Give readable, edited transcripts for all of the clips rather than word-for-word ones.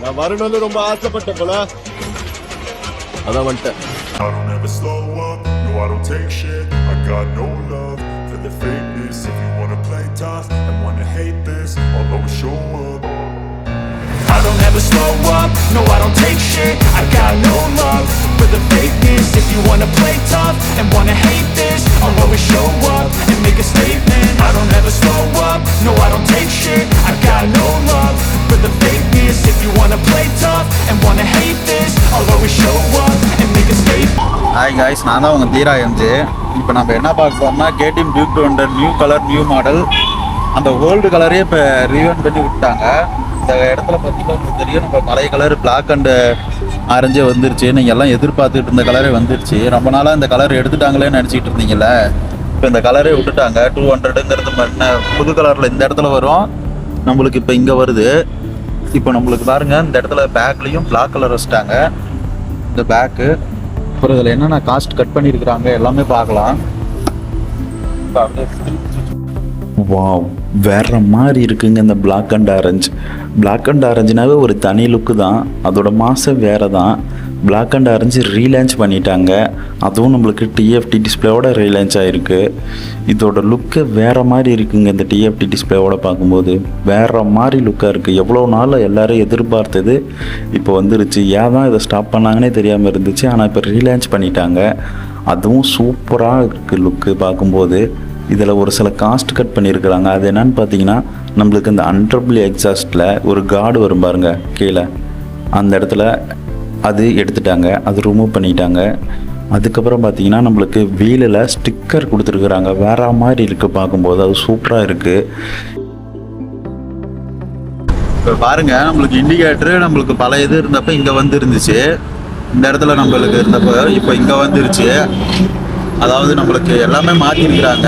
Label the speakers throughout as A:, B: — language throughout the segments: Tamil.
A: நான் வரணும்னு ரொம்ப ஆசைப்பட்டேன் போல அதான் வந்துட்டேன்.
B: I don't ever slow up, no I don't take shit. I got no love for the fakeness. If you wanna play tough and wanna hate this, I'll always show up. I don't ever slow up, no I don't take shit. I got no love for the fakeness. If you wanna play tough and wanna hate this, I'll always show up and make a statement. I don't ever slow up, no I don't take shit. I got no love for the fakeness. If you wanna play tough and wanna hate this, I'll always show up and make a statement.
C: Hi guys, நான் தான் உங்கள் தீரா எம்ஜே. இப்போ நம்ம என்ன பார்க்க போகிறோம்னா KTM Duke 200 new colour new model. அந்த ஓல்டு கலரே இப்போ ரீவன் பண்ணி விட்டாங்க. இந்த இடத்துல பார்த்தீங்கன்னா உங்களுக்கு தெரியும், நம்ம பழைய கலர் பிளாக் அண்டு ஆரஞ்சே வந்துருச்சு. நீங்கள் எல்லாம் எதிர்பார்த்துட்டு இருந்த கலரே வந்துருச்சு. ரொம்ப நாளாக இந்த கலர் எடுத்துட்டாங்களேன்னு நினச்சிட்டு இருந்தீங்கல்ல, இப்போ இந்த கலரே விட்டுட்டாங்க. 200ங்கிறது என்ன புது கலரில் இந்த இடத்துல வரும், நம்மளுக்கு இப்போ இங்கே வருது. இப்போ நம்மளுக்கு பாருங்கள், இந்த இடத்துல பேக்லேயும் பிளாக் கலர் வச்சுட்டாங்க. இந்த பேக்கு அப்புறம் இதில் என்னென்ன காஸ்ட் கட் பண்ணியிருக்கிறாங்க எல்லாமே பார்க்கலாம். வாவ், வேற மாதிரி இருக்குங்க இந்த black and orange. Black and ஆரஞ்சுனாவே ஒரு தனி லுக்கு தான், அதோட மாதம் வேறு தான். பிளாக் அண்ட் ஆரஞ்சு ரீலான்ச் பண்ணிட்டாங்க, அதுவும் நம்மளுக்கு டிஎஃப்டி டிஸ்பிளேவோட ரீலான்ச் ஆகிருக்கு. இதோட லுக்கு வேறு மாதிரி இருக்குங்க. இந்த டிஎஃப்டி டிஸ்பிளேவோட பார்க்கும்போது வேறு மாதிரி லுக்காக இருக்குது. எவ்வளோ நாள் எல்லோரும் எதிர்பார்த்தது இப்போ வந்துருச்சு. ஏன் தான் இதை ஸ்டாப் பண்ணாங்கன்னே தெரியாமல் இருந்துச்சு, ஆனால் இப்போ ரீலான்ச் பண்ணிட்டாங்க. அதுவும் சூப்பராக இருக்குது லுக்கு பார்க்கும்போது. இதில் ஒரு சில காஸ்ட் கட் பண்ணியிருக்கிறாங்க. அது என்னன்னு பார்த்தீங்கன்னா, நம்மளுக்கு இந்த அன்ட்ரபிள் எக்ஸாஸ்ட்டில் ஒரு கார்டு வரும் பாருங்க கீழே, அந்த இடத்துல அது எடுத்துட்டாங்க, அது ரிமூவ் பண்ணிட்டாங்க. அதுக்கப்புறம் பார்த்தீங்கன்னா நம்மளுக்கு வீலில் ஸ்டிக்கர் கொடுத்துருக்குறாங்க. வேற மாதிரி இருக்குது பார்க்கும்போது, அது சூப்பராக இருக்குது. இப்போ பாருங்கள், நம்மளுக்கு இண்டிகேட்டரு நம்மளுக்கு பழைய இது இருந்தப்போ இங்கே வந்து இருந்துச்சு, இந்த இடத்துல நம்மளுக்கு இருந்தப்போ இப்போ இங்கே வந்துருச்சு. அதாவது நம்மளுக்கு எல்லாமே மாற்றிருக்கிறாங்க.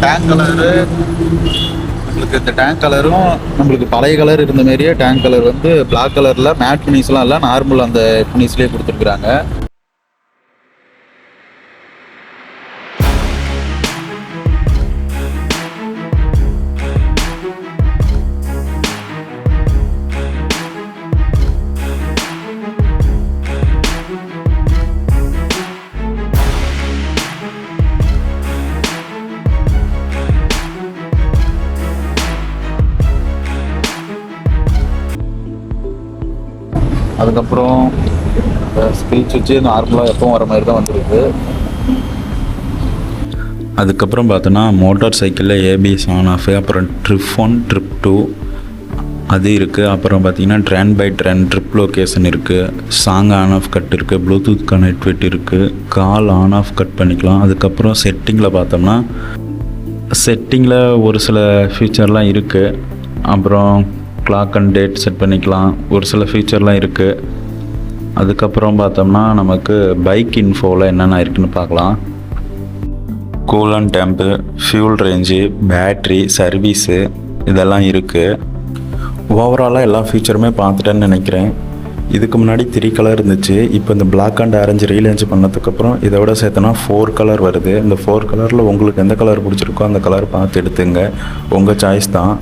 C: டேங்க் கலரு நம்மளுக்கு, இந்த டேங்க் கலரும் நம்மளுக்கு பழைய கலர் இருந்த மாதிரியே டேங்க் கலர் வந்து பிளாக் கலரில் மேட் ஃபினிஷ்லாம் இல்லை, நார்மல் அந்த ஃபினிஷ்லேயே கொடுத்துருக்குறாங்க. அதுக்கப்புறம் ஸ்பீச் வச்சு நார்மலாக எப்பவும் வர மாதிரி தான் வந்துருக்கு. அதுக்கப்புறம் பார்த்தோன்னா மோட்டார் சைக்கிளில் ஏபிஎஸ் ஆன் ஆஃப், அப்புறம் ட்ரிப் 1 ட்ரிப் 2 அது இருக்குது. அப்புறம் பார்த்தீங்கன்னா turn by turn trip location இருக்குது, சாங் ஆன் ஆஃப் கட் இருக்குது, ப்ளூடூத் கனெக்டிவிட்டி இருக்குது, கால் ஆன் ஆஃப் கட் பண்ணிக்கலாம். அதுக்கப்புறம் செட்டிங்கில் பார்த்தோம்னா, செட்டிங்கில் ஒரு சில ஃபீச்சர்லாம் இருக்குது. அப்புறம் கிளாக் அண்ட் டேட் செட் பண்ணிக்கலாம், ஒரு சில ஃபீச்சர்லாம் இருக்குது. அதுக்கப்புறம் பார்த்தோம்னா நமக்கு பைக் இன்ஃபோவில் என்னென்ன இருக்குதுன்னு பார்க்கலாம். Coolant temp, fuel range, battery, service இதெல்லாம் இருக்குது. ஓவராலாக எல்லா ஃபீச்சருமே பார்த்துட்டேன்னு நினைக்கிறேன். இதுக்கு முன்னாடி 3 கலர் இருந்துச்சு, இப்போ இந்த பிளாக் அண்ட் ஆரஞ்சு ரீலான்ச் பண்ணதுக்கப்புறம் இதோட சேர்த்தனா 4 கலர் வருது. இந்த 4 கலரில் உங்களுக்கு எந்த கலர் பிடிச்சிருக்கோ அந்த கலர் பார்த்து எடுத்துங்க, உங்கள் சாய்ஸ் தான்.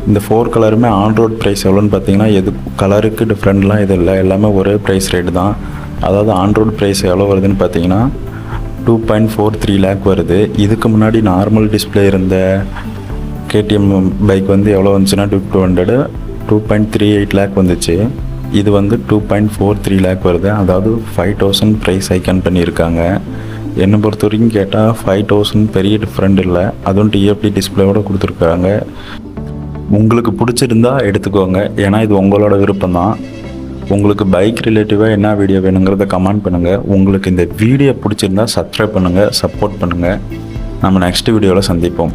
C: இந்த 4 கலருமே ஆன் ரோட் ப்ரைஸ் எவ்வளோன்னு பார்த்தீங்கன்னா, எது கலருக்கு டிஃப்ரெண்ட்லாம் இது இல்லை, எல்லாமே ஒரே ப்ரைஸ் ரேட்டு தான். அதாவது ஆன் ரோட் ப்ரைஸ் எவ்வளோ வருதுன்னு பார்த்தீங்கன்னா 2.43 லேக் வருது. இதுக்கு முன்னாடி நார்மல் டிஸ்பிளே இருந்த கேடிஎம் பைக் வந்து எவ்வளோ வந்துச்சுன்னா 200 2.38 லேக் வந்துச்சு. இது வந்து 2.43 லேக் வருது. அதாவது 5,000 ப்ரைஸ் ஐக்கான் பண்ணியிருக்காங்க. என்னை பொறுத்த வரைக்கும் கேட்டால் 5,000 பெரிய டிஃப்ரெண்ட் இல்லை, அதுவும் டிஎஃப்டி டிஸ்பிளேவோடு கொடுத்துருக்காங்க. உங்களுக்கு பிடிச்சிருந்தா எடுத்துக்கோங்க, ஏன்னா இது உங்களோட விருப்பம் தான். உங்களுக்கு பைக் ரிலேட்டிவாக என்ன வீடியோ வேணுங்கிறத கமெண்ட் பண்ணுங்கள். உங்களுக்கு இந்த வீடியோ பிடிச்சிருந்தா சப்ஸ்கிரைப் பண்ணுங்கள், சப்போர்ட் பண்ணுங்கள். நம்ம நெக்ஸ்ட் வீடியோவில் சந்திப்போம்.